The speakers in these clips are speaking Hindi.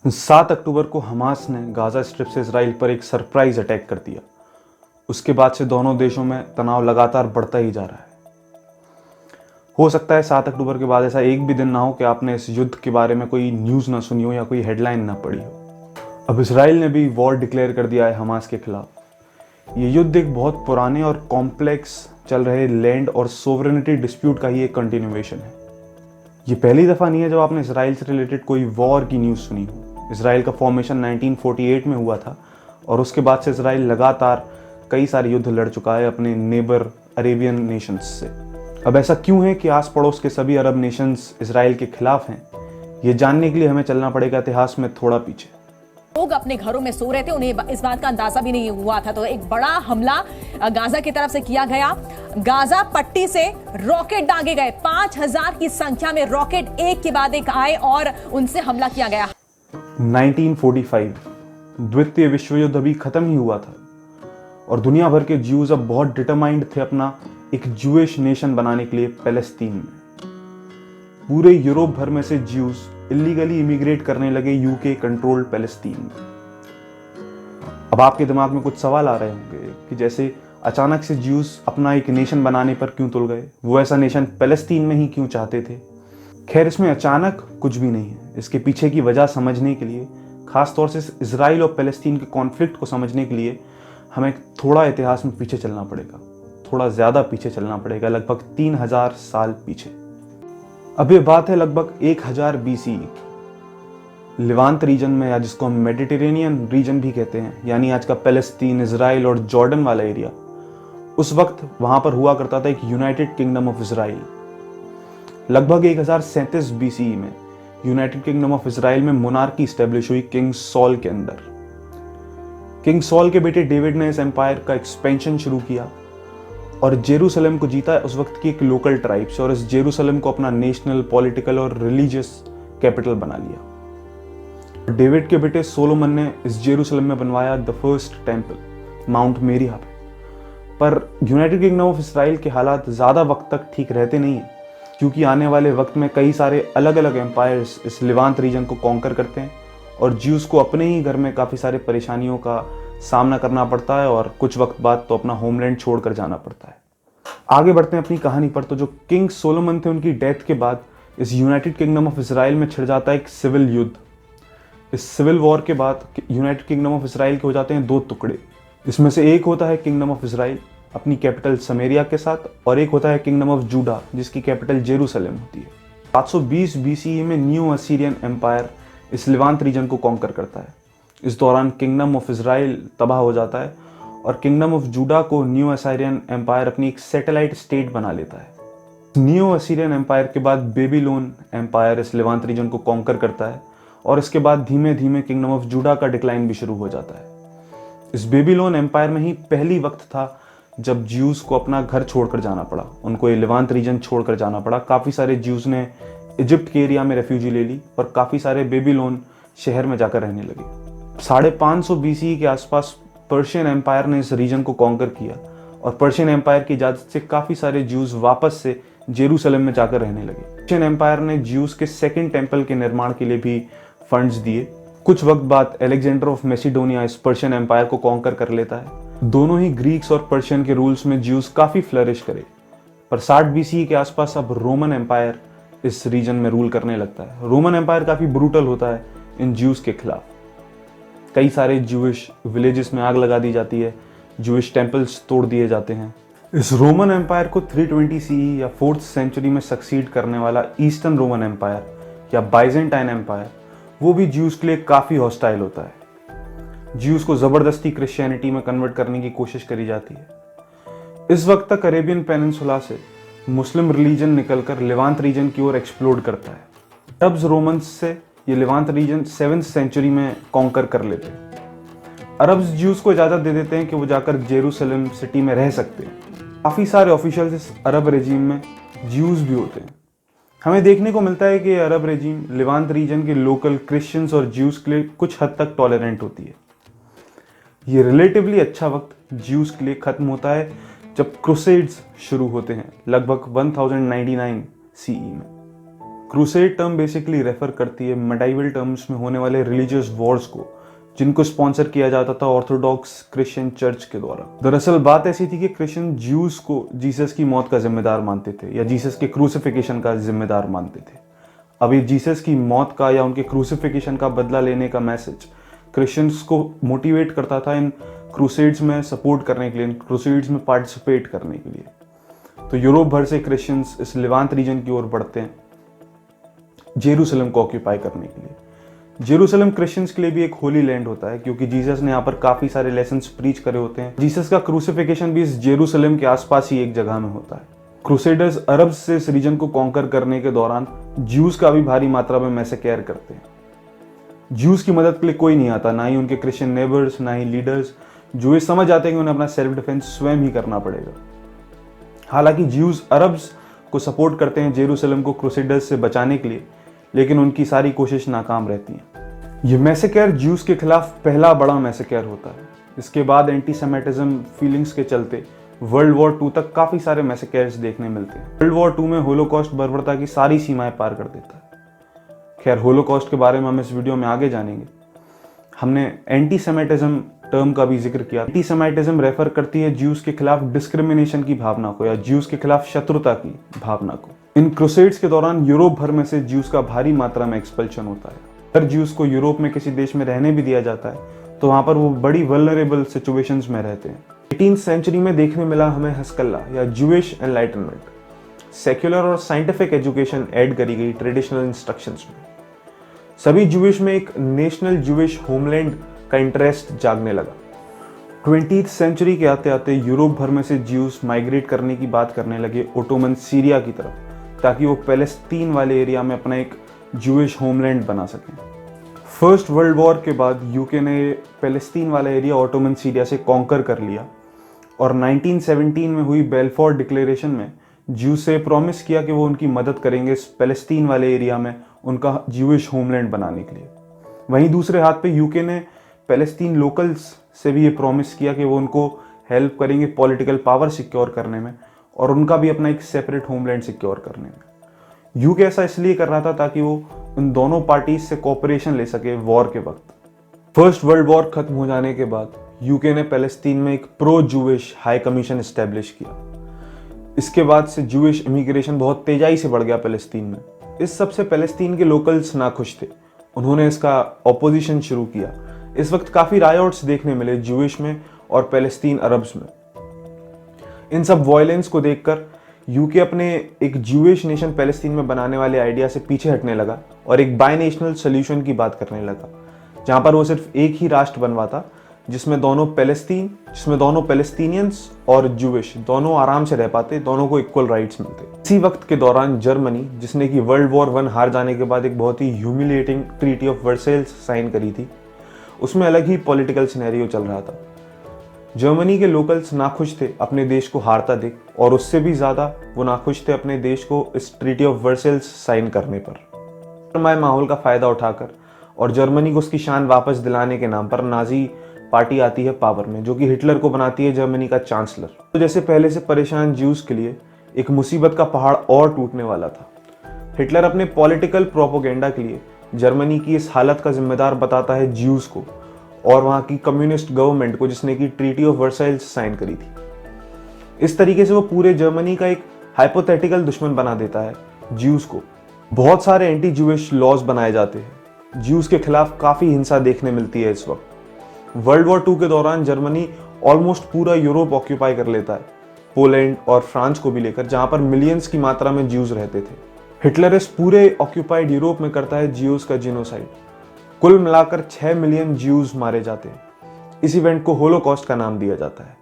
7 अक्टूबर को हमास ने गाज़ा स्ट्रिप से इजराइल पर एक सरप्राइज अटैक कर दिया। उसके बाद से दोनों देशों में तनाव लगातार बढ़ता ही जा रहा है। हो सकता है 7 अक्टूबर के बाद ऐसा एक भी दिन ना हो कि आपने इस युद्ध के बारे में कोई न्यूज़ ना सुनी हो या कोई हेडलाइन ना पढ़ी हो। अब इसराइल ने भी वॉर डिक्लेयर कर दिया है हमास के खिलाफ। ये युद्ध एक बहुत पुराने और कॉम्प्लेक्स चल रहे लैंड और सोवरेनिटी डिस्प्यूट का ही एक कंटिन्यूएशन है। ये पहली दफ़ा नहीं है जब आपने इसराइल से रिलेटेड कोई वॉर की न्यूज़ सुनी हो। इसराइल का फॉर्मेशन 1948 में हुआ था और उसके बाद से इसराइल लगातार कई सारे युद्ध लड़ चुका है अपने नेबर अरेबियन नेशंस से। अब ऐसा क्यों है कि आस पड़ोस के सभी अरब नेशंस इसराइल के खिलाफ हैं? ये जानने के लिए हमें चलना पड़ेगा इतिहास में थोड़ा पीछे। लोग अपने घरों में सो रहे थे, उन्हें इस बात का अंदाजा भी नहीं हुआ था, तो एक बड़ा हमला गाजा की तरफ से किया गया। गाजा पट्टी से रॉकेट दागे गए, 5000 की संख्या में रॉकेट एक के बाद एक आए और उनसे हमला किया गया। 1945 द्वितीय विश्व युद्ध अभी खत्म ही हुआ था और दुनिया भर के ज्यूज अब बहुत डिटरमाइंड थे अपना एक ज्यूइश नेशन बनाने के लिए पैलेस्तीन में। पूरे यूरोप भर में से ज्यूज इलीगली इमिग्रेट करने लगे यूके कंट्रोल्ड पैलेस्तीन में। अब आपके दिमाग में कुछ सवाल आ रहे होंगे कि जैसे अचानक से ज्यूज अपना एक नेशन बनाने पर क्यों तुल गए, वो ऐसा नेशन पैलेस्तीन में ही क्यों चाहते थे। खैर, इसमें अचानक कुछ भी नहीं है। इसके पीछे की वजह समझने के लिए, खासतौर से इसराइल और पैलेस्तीन के कॉन्फ्लिक्ट को समझने के लिए हमें थोड़ा इतिहास में पीछे चलना पड़ेगा, थोड़ा ज़्यादा पीछे चलना पड़ेगा, लगभग 3000 साल पीछे। अब ये बात है लगभग 1000 BCE की। लिवांत रीजन में, या जिसको हम मेडिटेरेनियन रीजन भी कहते हैं, यानी आज का पैलेस्तीन, इसराइल और जॉर्डन वाला एरिया, उस वक्त वहाँ पर हुआ करता था एक यूनाइटेड किंगडम ऑफ इसराइल। लगभग 1037 BCE में यूनाइटेड किंगडम ऑफ इसराइल में मोनार्की स्टैब्लिश हुई किंग सॉल के अंदर। किंग सॉल के बेटे डेविड ने इस एम्पायर का एक्सपेंशन शुरू किया और जेरूसलम को जीता उस वक्त की एक लोकल ट्राइब से, और इस जेरूसलम को अपना नेशनल, पॉलिटिकल और रिलीजियस कैपिटल बना लिया। डेविड के बेटे सोलोमन ने इस जेरूसलम में बनवाया द फर्स्ट टेम्पल माउंट मेरिया पे। पर यूनाइटेड किंगडम ऑफ इसराइल के हालात ज़्यादा वक्त तक ठीक रहते नहीं हैं, क्योंकि आने वाले वक्त में कई सारे अलग अलग एम्पायर्स इस लिवांत रीजन को कॉन्कर करते हैं और ज्यूज को अपने ही घर में काफ़ी सारे परेशानियों का सामना करना पड़ता है और कुछ वक्त बाद तो अपना होमलैंड छोड़कर जाना पड़ता है। आगे बढ़ते हैं अपनी कहानी पर। तो जो किंग सोलोमन थे, उनकी डेथ के बाद इस यूनाइटेड किंगडम ऑफ इसराइल में छिड़ जाता है एक सिविल युद्ध। इस सिविल वॉर के बाद यूनाइटेड किंगडम ऑफ इसराइल के हो जाते हैं 2 टुकड़े। इसमें से एक होता है किंगडम ऑफ इसराइल अपनी कैपिटल समेरिया के साथ, और एक होता है किंगडम ऑफ जूडा जिसकी कैपिटल जेरूसलम होती है। 720 BCE में न्यू असीरियन एम्पायर इस लिवांत रीजन को कॉन्कर करता है। इस दौरान किंगडम ऑफ इसराइल तबाह हो जाता है और किंगडम ऑफ जूडा को न्यू असीरियन एम्पायर अपनी एक सैटेलाइट स्टेट बना लेता है। न्यू असीरियन एम्पायर के बाद बेबीलोन एम्पायर इस लिवांत रीजन को कॉन्कर करता है और इसके बाद धीमे धीमे किंगडम ऑफ जूडा का डिक्लाइन भी शुरू हो जाता है। इस बेबीलोन एम्पायर में ही पहली वक्त था जब ज्यूज को अपना घर छोड़कर जाना पड़ा, उनको ये लिवांत रीजन छोड़कर जाना पड़ा। काफ़ी सारे ज्यूज ने इजिप्ट के एरिया में रेफ्यूजी ले ली और काफ़ी सारे बेबीलोन शहर में जाकर रहने लगे। 550 BCE के आसपास पर्शियन एम्पायर ने इस रीजन को कॉन्कर किया और पर्शियन एम्पायर की इजाज़त से काफ़ी सारे ज्यूज वापस से जेरूसलम में जाकर रहने लगे। पर्शियन एम्पायर ने ज्यूज के सेकेंड टेम्पल के निर्माण के लिए भी फंड्स दिए। कुछ वक्त बाद अलेक्जेंडर ऑफ मैसिडोनिया इस पर्शियन एम्पायर को कॉन्कर कर लेता है। दोनों ही ग्रीक्स और पर्शियन के रूल्स में ज्यूज काफ़ी फ्लरिश करे, पर 60 BCE के आसपास अब रोमन एम्पायर इस रीजन में रूल करने लगता है। रोमन एम्पायर काफ़ी ब्रूटल होता है इन ज्यूज के खिलाफ। कई सारे ज्यूइश विलेजेस में आग लगा दी जाती है, ज्यूइश टेम्पल्स तोड़ दिए जाते हैं। इस रोमन एम्पायर को 320 CE या 4th सेंचुरी में सक्सीड करने वाला ईस्टर्न रोमन एम्पायर या बाइजेंटाइन एम्पायर, वो भी ज्यूज के लिए काफ़ी हॉस्टाइल होता है। ज्यूज को ज़बरदस्ती क्रिश्चियनिटी में कन्वर्ट करने की कोशिश करी जाती है। इस वक्त तक अरेबियन पेनिनसुला से मुस्लिम रिलीजन निकलकर लिवांत रीजन की ओर एक्सप्लोड करता है। अरब्स रोमन्स से ये लिवांत रीजन 7th सेंचुरी में कॉन्कर कर लेते हैं। अरब्स ज्यूज को इजाज़त दे देते हैं कि वो जाकर जेरूसलम सिटी में रह सकते हैं। काफ़ी सारे ऑफिशियल्स इस अरब रेजिम में ज्यूज भी होते हैं। हमें देखने को मिलता है कि अरब रेजिम लिवांत रीजन के लोकल क्रिश्चियंस और ज्यूज के लिए कुछ हद तक टॉलरेंट होती है। ये रिलेटिवली अच्छा वक्त ज्यूज के लिए खत्म होता है जब क्रूसेड्स शुरू होते हैं लगभग 1099 CE में। क्रूसेड टर्म बेसिकली रेफर करती है मेडाइवल टर्म्स में होने वाले रिलीजियस वॉर्स को, जिनको स्पॉन्सर किया जाता था ऑर्थोडॉक्स क्रिश्चियन चर्च के द्वारा। दरअसल बात ऐसी थी कि क्रिश्चियन ज्यूज को जीसस की मौत का जिम्मेदार मानते थे या जीसस के क्रूसिफिकेशन का जिम्मेदार मानते थे। अब ये जीसस की मौत का या उनके क्रूसिफिकेशन का बदला लेने का मैसेज क्रिश्चियंस को मोटिवेट करता था इन क्रूसेड्स में सपोर्ट करने के लिए, इन क्रूसेड्स में पार्टिसिपेट करने के लिए। तो यूरोप भर से क्रिश्चियंस इस लिवांत रीजन की ओर बढ़ते हैं जेरूशलेम को ऑक्यूपाई करने के लिए। जेरूशलेम क्रिश्चियंस के लिए भी एक होली लैंड होता है, क्योंकि जीसस ने यहाँ पर काफी सारे लेसन्स प्रीच करे होते हैं। जीसस का क्रूसिफिकेशन भी इस जेरूशलेम के आसपास ही एक जगह में होता है। क्रूसेडर्स अरब से इस रीजन को कॉन्कर करने के दौरान ज्यूज का भी भारी मात्रा में मैसेकेयर करते हैं। ज्यूज की मदद के लिए कोई नहीं आता, ना ही उनके क्रिश्चियन नेबर्स, ना ही लीडर्स, जो ये समझ आते हैं कि उन्हें अपना सेल्फ डिफेंस स्वयं ही करना पड़ेगा। हालांकि ज्यूज अरब्स को सपोर्ट करते हैं जेरूशलेम को क्रूसेडर्स से बचाने के लिए, लेकिन उनकी सारी कोशिश नाकाम रहती है। यह मैसेकेयर ज्यूज के खिलाफ पहला बड़ा मैसेकेयर होता है। इसके बाद एंटीसेमेटिज्म फीलिंग्स के चलते वर्ल्ड वॉर 2 तक काफी सारे मैसेकेयर्स देखने मिलते हैं। वर्ल्ड वॉर 2 में होलोकॉस्ट बर्बरता की सारी सीमाएं पार कर देता है। खैर, होलोकॉस्ट के बारे में हम इस वीडियो में आगे जानेंगे। हमने एंटीसेमेटिज्म टर्म का भी जिक्र किया। एंटीसेमेटिज्म रेफर करती है ज्यूज के खिलाफ डिस्क्रिमिनेशन की भावना को या ज्यूज के खिलाफ शत्रुता की भावना को। इन क्रूसेड्स के दौरान यूरोप भर में से ज्यूज का भारी मात्रा में एक्सपल्शन होता है। अगर ज्यूज को यूरोप में किसी देश में रहने भी दिया जाता है तो वहां पर वो बड़ी वल्नरेबल सिचुएशंस में रहते हैं। 18th सेंचुरी में देखने मिला हमें हस्कल्ला या जूइश एनलाइटनमेंट। सेक्युलर और साइंटिफिक एजुकेशन ऐड करी गई ट्रेडिशनल इंस्ट्रक्शंस में। सभी जूइश में एक नेशनल जूइश होमलैंड का इंटरेस्ट जागने लगा। 20th सेंचुरी के आते आते यूरोप भर में से ज्यूज माइग्रेट करने की बात करने लगे ओटोमन सीरिया की तरफ, ताकि वो पैलेस्तीन वाले एरिया में अपना एक जूइश होमलैंड बना सकें। फर्स्ट वर्ल्ड वॉर के बाद यूके ने पैलेस्तीन वाला एरिया ओटोमन सीरिया से कॉन्कर कर लिया और 1917 में हुई बेलफोर डिक्लेरेशन में ज्यू से प्रॉमिस किया कि वो उनकी मदद करेंगे इस पैलेस्तीन वाले एरिया में उनका जूइश होमलैंड बनाने के लिए। वहीं दूसरे हाथ पे यूके ने पैलेस्तीन लोकल्स से भी ये प्रॉमिस किया कि वो उनको हेल्प करेंगे पॉलिटिकल पावर सिक्योर करने में और उनका भी अपना एक सेपरेट होमलैंड सिक्योर करने में। यूके ऐसा इसलिए कर रहा था ताकि वो इन दोनों पार्टीज से कोऑपरेशन ले सके वॉर के वक्त। फर्स्ट वर्ल्ड वॉर खत्म हो जाने के बाद यूके ने पैलेस्तीन में एक pro Jewish high commission establish किया। इसके बाद से जूइश इमिग्रेशन बहुत तेजाई से बढ़ गया पैलेस्तीन में। इस सबसे पैलेस्तीन के लोकल्स नाखुश थे, उन्होंने इसका ऑपोजिशन शुरू किया। इस वक्त काफी रायोट्स देखने मिले जूइश में और पैलेस्तीन अरब्स में। इन सब वायलेंस को देखकर यूके अपने एक जूइश नेशन पैलेस्तीन में बनाने वाले आइडिया से पीछे हटने लगा और एक बाय नेशनल सोल्यूशन की बात करने लगा, जहां पर वो सिर्फ एक ही राष्ट्र बनवाता जिसमें दोनों पैलेस्तीनियंस और जूइश दोनों आराम से रह पाते, दोनों को इक्वल राइट्स मिलते। इसी वक्त के दौरान जर्मनी, जिसने कि वर्ल्ड वॉर 1 हार जाने के बाद एक बहुत ही humiliating treaty of Versailles sign करी थी, उसमें अलग ही पॉलिटिकल सिनेरियो चल रहा था। जर्मनी के लोकल्स नाखुश थे अपने देश को हारता देख, और उससे भी ज्यादा वो नाखुश थे अपने देश को इस ट्रीटी ऑफ वर्सेल्स साइन करने पर। माहौल का फायदा उठाकर और जर्मनी को उसकी शान वापस दिलाने के नाम पर नाजी पार्टी आती है पावर में, जो कि हिटलर को बनाती है जर्मनी का चांसलर। तो जैसे पहले से परेशान ज्यूज के लिए एक मुसीबत का पहाड़ और टूटने वाला था। हिटलर अपने पॉलिटिकल प्रोपोगेंडा के लिए जर्मनी की इस हालत का जिम्मेदार बताता है ज्यूज को और वहां की कम्युनिस्ट गवर्नमेंट को, जिसने की ट्रीटी ऑफ वर्साइल्स साइन करी थी। इस तरीके से वो पूरे जर्मनी का एक हाइपोथेटिकल दुश्मन बना देता है ज्यूज को। बहुत सारे एंटी जूइश लॉज बनाए जाते हैं, ज्यूज के खिलाफ काफी हिंसा देखने मिलती है। इस वक्त वर्ल्ड वॉर 2 के दौरान जर्मनी ऑलमोस्ट पूरा यूरोप ऑक्यूपाई कर लेता है, पोलैंड और फ्रांस को भी लेकर, जहां पर मिलियंस की मात्रा में ज्यूज रहते थे। हिटलर इस पूरे ऑक्यूपाइड यूरोप में करता है ज्यूज का जीनोसाइड। कुल मिलाकर 6 मिलियन ज्यूज मारे जाते हैं। इस इवेंट को होलोकॉस्ट का नाम दिया जाता है।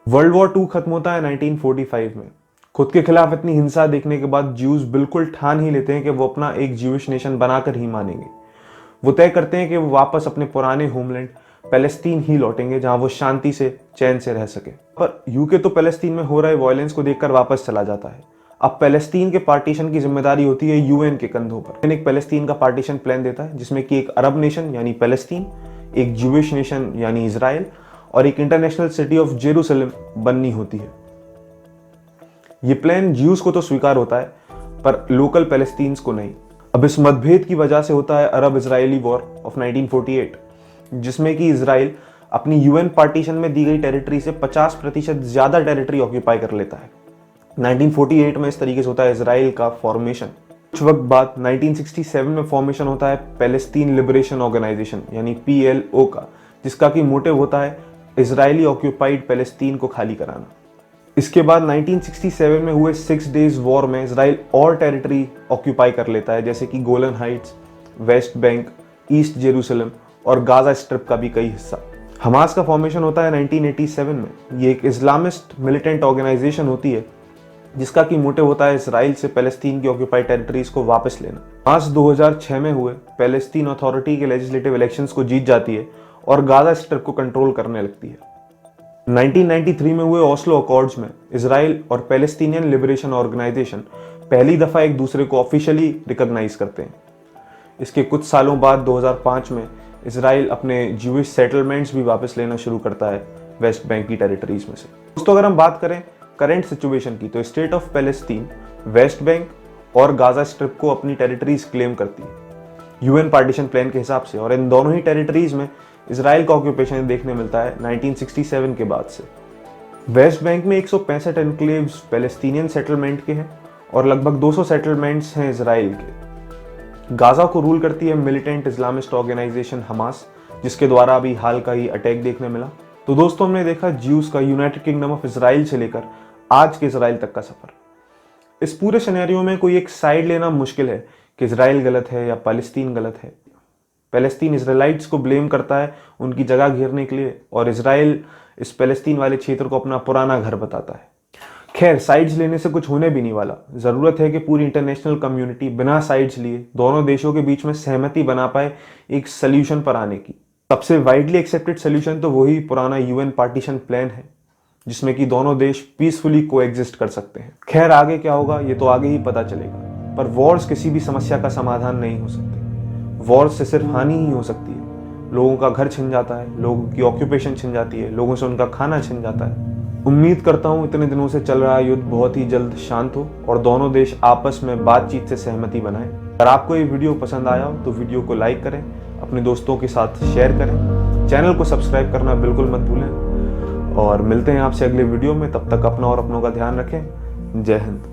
वर्ल्ड वॉर 2 खत्म होता है 1945 में। खुद के खिलाफ इतनी हिंसा देखने के बाद ज्यूज बिल्कुल ठान ही लेते हैं कि वो अपना एक ज्यूइश नेशन बनाकर ही मानेंगे। वो तय करते हैं कि वो वापस अपने पुराने होमलैंड पैलेस्तीन ही लौटेंगे, जहां वो शांति से चैन से रह सके। पर यूके तो पैलेस्तीन में हो रहे वायलेंस को देखकर वापस चला जाता है। अब पैलेस्तीन के पार्टीशन की जिम्मेदारी होती है यूएन के कंधों पर। एक पैलेस्तीन का पार्टीशन प्लान देता है, जिसमें कि एक अरब नेशन यानी पैलेस्तीन, एक जूइश नेशन यानी इजराइल और एक इंटरनेशनल सिटी ऑफ जेरूसलम बननी होती है। ये प्लान ज्यूज को तो स्वीकार होता है, पर लोकल पैलेस्तीन्स को नहीं। अब इस मतभेद की वजह से होता है अरब इजरायली वॉर ऑफ 1948, जिसमें कि इजराइल अपनी यूएन पार्टीशन में दी गई टेरिटरी से 50% ज्यादा टेरिटरी ऑक्यूपाई कर लेता है। 1948 में इस तरीके से होता है इजराइल का फॉर्मेशन। कुछ वक्त बाद 1967 में फॉर्मेशन होता है पैलेस्टीन लिबरेशन ऑर्गेनाइजेशन यानी PLO का, जिसका कि मोटिव होता है इजरायली ऑक्यूपाइड पैलेस्टीन को खाली कराना। इसके बाद 1967 में हुए 6 डेज वॉर में इजराइल और टेरिटरी ऑक्यूपाई कर लेता है, जैसे कि Golan Heights, West Bank, east Jerusalem और गाजा स्ट्रिप का भी कई हिस्सा। हमास का फॉर्मेशन होता है 1987 में। ये एक इस्लामिस्ट मिलिटेंट ऑर्गेनाइजेशन होती है जिसका की मोटिव होता है इजराइल से पैलेस्टीन की ऑक्यूपाइड टेरिटरीज को वापस लेना। हमास 2006 में हुए पैलेस्टीन अथॉरिटी के लेजिस्लेटिव इलेक्शंस को जीत जाती है और गाजा स्ट्रिप को कंट्रोल करने लगती है। 1993 में हुए ओस्लो अकॉर्ड्स में इजराइल और पैलेस्टीनियन लिबरेशन ऑर्गेनाइजेशन पहली दफा एक दूसरे को ऑफिशियली रिकॉग्नाइज करते हैं। इसके कुछ सालों बाद 2005 में इजराइल अपने ज्यूइश सेटलमेंट्स भी वापस लेना शुरू करता है वेस्ट बैंक की टेरिटरीज में से। दोस्तों, अगर हम बात करें करंट सिचुएशन की, तो state of Palestine West Bank और गाजा स्ट्रिप को अपनी टेरिटरीज क्लेम करती है यूएन पार्टीशन प्लान के हिसाब से, और इन दोनों ही टेरिटरीज में इजराइल का ऑक्यूपेशन देखने मिलता है 1967 के बाद से। वेस्ट बैंक में 165 एनक्लेव्स पैलेस्टीनियन सेटलमेंट के हैं और लगभग 200 सेटलमेंट्स हैं इजराइल के। गाजा को रूल करती है मिलिटेंट इस्लामिस्ट ऑर्गेनाइजेशन हमास, जिसके द्वारा अभी हाल का ही अटैक देखने मिला। तो दोस्तों, हमने देखा ज्यूज का यूनाइटेड किंगडम ऑफ इजराइल से लेकर आज के इजराइल तक का सफर। इस पूरे सिनेरियो में कोई एक साइड लेना मुश्किल है कि इजराइल गलत है या पैलेस्टीन गलत है। पैलेस्टीन इजराइलाइट्स को ब्लेम करता है उनकी जगह घेरने के लिए, और इजराइल इस पैलेस्टीन वाले क्षेत्र को अपना पुराना घर बताता है। खैर, साइड्स लेने से कुछ होने भी नहीं वाला। जरूरत है कि पूरी इंटरनेशनल कम्युनिटी बिना साइड्स लिए दोनों देशों के बीच में सहमति बना पाए एक सोल्यूशन पर आने की। सबसे वाइडली एक्सेप्टेड सोल्यूशन तो वही पुराना यूएन पार्टीशन प्लान है, जिसमें कि दोनों देश पीसफुली कोएग्जिस्ट कर सकते हैं। खैर, आगे क्या होगा ये तो आगे ही पता चलेगा, पर वॉर्स किसी भी समस्या का समाधान नहीं हो सकते। वॉर्स से सिर्फ हानि ही हो सकती है। लोगों का घर छिन जाता है, लोगों की ऑक्यूपेशन छिन जाती है, लोगों से उनका खाना छिन जाता है। उम्मीद करता हूँ इतने दिनों से चल रहा युद्ध बहुत ही जल्द शांत हो और दोनों देश आपस में बातचीत से सहमति बनाएं। अगर आपको ये वीडियो पसंद आया हो तो वीडियो को लाइक करें, अपने दोस्तों के साथ शेयर करें, चैनल को सब्सक्राइब करना बिल्कुल मत भूलें, और मिलते हैं आपसे अगले वीडियो में। तब तक अपना और अपनों का ध्यान रखें। जय हिंद।